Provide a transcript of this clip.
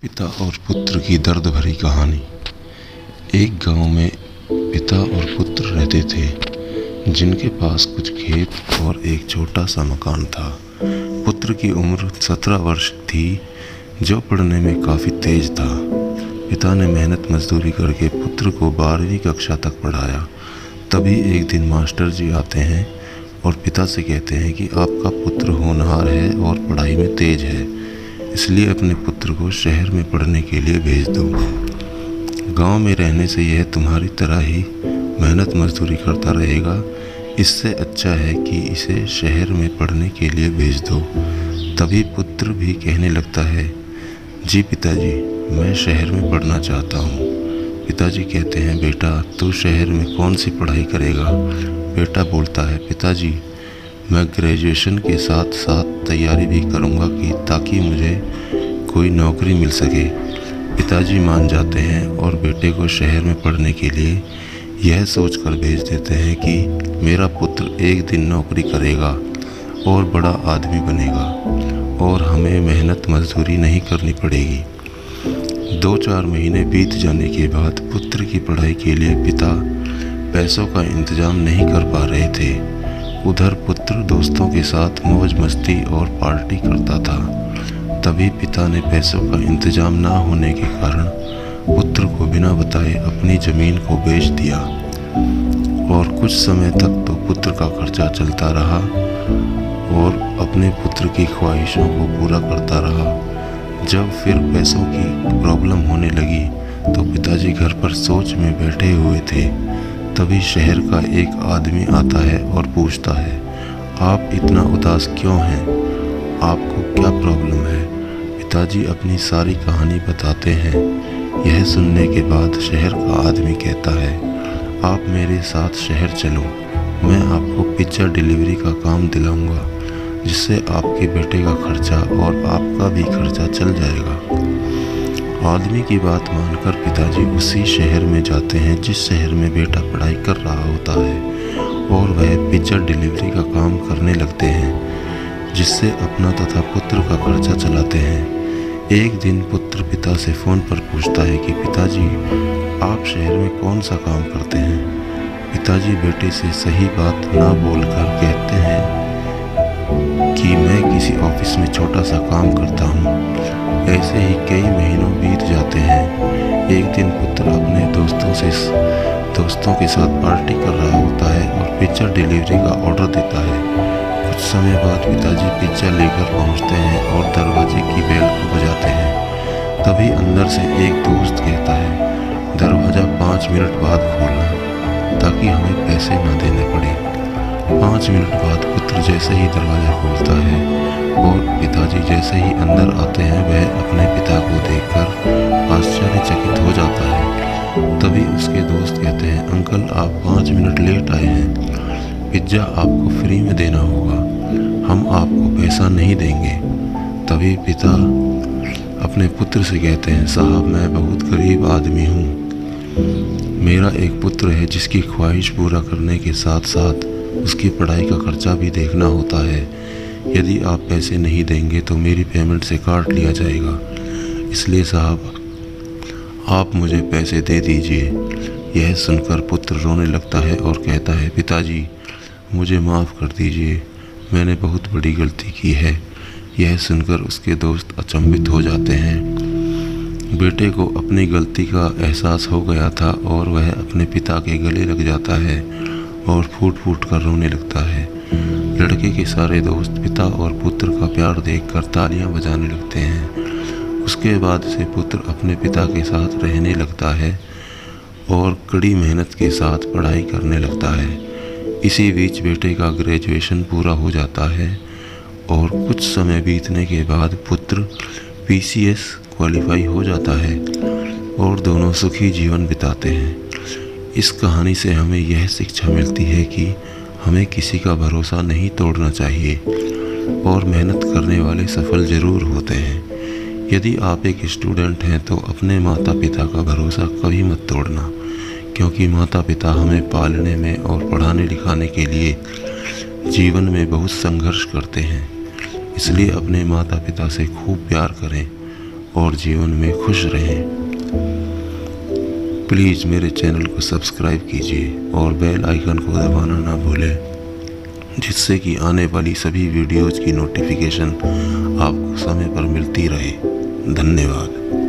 पिता और पुत्र की दर्द भरी कहानी। एक गांव में पिता और पुत्र रहते थे जिनके पास कुछ खेत और एक छोटा सा मकान था। पुत्र की उम्र 17 वर्ष थी, जो पढ़ने में काफ़ी तेज था। पिता ने मेहनत मजदूरी करके पुत्र को 12वीं कक्षा तक पढ़ाया। तभी एक दिन मास्टर जी आते हैं और पिता से कहते हैं कि आपका पुत्र होनहार है और पढ़ाई में तेज है, इसलिए अपने पुत्र को शहर में पढ़ने के लिए भेज दो। गांव में रहने से यह तुम्हारी तरह ही मेहनत मजदूरी करता रहेगा, इससे अच्छा है कि इसे शहर में पढ़ने के लिए भेज दो। तभी पुत्र भी कहने लगता है, जी पिताजी, मैं शहर में पढ़ना चाहता हूँ। पिताजी कहते हैं, बेटा तू शहर में कौन सी पढ़ाई करेगा? बेटा बोलता है, पिताजी मैं ग्रेजुएशन के साथ साथ तैयारी भी करूँगा कि ताकि मुझे कोई नौकरी मिल सके। पिताजी मान जाते हैं और बेटे को शहर में पढ़ने के लिए यह सोचकर भेज देते हैं कि मेरा पुत्र एक दिन नौकरी करेगा और बड़ा आदमी बनेगा और हमें मेहनत मजदूरी नहीं करनी पड़ेगी। 2-4 महीने बीत जाने के बाद पुत्र की पढ़ाई के लिए पिता पैसों का इंतजाम नहीं कर पा रहे थे। उधर पुत्र दोस्तों के साथ मौज मस्ती और पार्टी करता था। तभी पिता ने पैसों का इंतजाम ना होने के कारण पुत्र को बिना बताए अपनी ज़मीन को बेच दिया और कुछ समय तक तो पुत्र का खर्चा चलता रहा और अपने पुत्र की ख्वाहिशों को पूरा करता रहा। जब फिर पैसों की प्रॉब्लम होने लगी तो पिताजी घर पर सोच में बैठे हुए थे। तभी शहर का एक आदमी आता है और पूछता है, आप इतना उदास क्यों हैं? आपको क्या प्रॉब्लम है? पिताजी अपनी सारी कहानी बताते हैं। यह सुनने के बाद शहर का आदमी कहता है, आप मेरे साथ शहर चलो, मैं आपको पिज्ज़ा डिलीवरी का काम दिलाऊंगा, जिससे आपके बेटे का खर्चा और आपका भी खर्चा चल जाएगा। आदमी की बात मानकर पिताजी उसी शहर में जाते हैं जिस शहर में बेटा पढ़ाई कर रहा होता है और वह पिज्ज़ा डिलीवरी का काम करने लगते हैं, जिससे अपना तथा पुत्र का खर्चा चलाते हैं। एक दिन पुत्र पिता से फ़ोन पर पूछता है कि पिताजी आप शहर में कौन सा काम करते हैं? पिताजी बेटे से सही बात ना बोलकर कहते हैं कि मैं किसी ऑफिस में छोटा सा काम करता हूँ। ऐसे ही कई महीनों बीत जाते हैं। एक दिन पुत्र अपने दोस्तों के साथ पार्टी कर रहा होता है और पिज्ज़ा डिलीवरी का ऑर्डर देता है। कुछ समय बाद पिताजी पिज्ज़ा लेकर पहुंचते हैं और दरवाजे की बेल को बजाते हैं। तभी अंदर से एक दोस्त कहता है, दरवाज़ा 5 मिनट बाद खोलना ताकि हमें पैसे ना देने पड़े। 5 मिनट बाद पुत्र जैसे ही दरवाज़ा खोलता है और पिताजी जैसे ही अंदर आते हैं, वह अपने पिता को देखकर आश्चर्यचकित हो जाता है। तभी उसके दोस्त कहते हैं, अंकल आप 5 मिनट लेट आए हैं, पिज्ज़ा आपको फ्री में देना होगा, हम आपको पैसा नहीं देंगे। तभी पिता अपने पुत्र से कहते हैं, साहब मैं बहुत गरीब आदमी हूँ, मेरा एक पुत्र है जिसकी ख्वाहिश पूरा करने के साथ साथ उसकी पढ़ाई का खर्चा भी देखना होता है। यदि आप पैसे नहीं देंगे तो मेरी पेमेंट से काट लिया जाएगा, इसलिए साहब आप मुझे पैसे दे दीजिए। यह सुनकर पुत्र रोने लगता है और कहता है, पिताजी मुझे माफ़ कर दीजिए, मैंने बहुत बड़ी गलती की है। यह सुनकर उसके दोस्त अचंभित हो जाते हैं। बेटे को अपनी गलती का एहसास हो गया था और वह अपने पिता के गले लग जाता है और फूट फूट कर रोने लगता है। लड़के के सारे दोस्त पिता और पुत्र का प्यार देखकर तालियां बजाने लगते हैं। उसके बाद से पुत्र अपने पिता के साथ रहने लगता है और कड़ी मेहनत के साथ पढ़ाई करने लगता है। इसी बीच बेटे का ग्रेजुएशन पूरा हो जाता है और कुछ समय बीतने के बाद पुत्र PCS क्वालिफाई हो जाता है और दोनों सुखी जीवन बिताते हैं। इस कहानी से हमें यह शिक्षा मिलती है कि हमें किसी का भरोसा नहीं तोड़ना चाहिए और मेहनत करने वाले सफल ज़रूर होते हैं। यदि आप एक स्टूडेंट हैं तो अपने माता पिता का भरोसा कभी मत तोड़ना, क्योंकि माता पिता हमें पालने में और पढ़ाने लिखाने के लिए जीवन में बहुत संघर्ष करते हैं। इसलिए अपने माता पिता से खूब प्यार करें और जीवन में खुश रहें। प्लीज़ मेरे चैनल को सब्सक्राइब कीजिए और बेल आइकन को दबाना ना भूलें, जिससे कि आने वाली सभी वीडियोज़ की नोटिफिकेशन आपको समय पर मिलती रहे। धन्यवाद।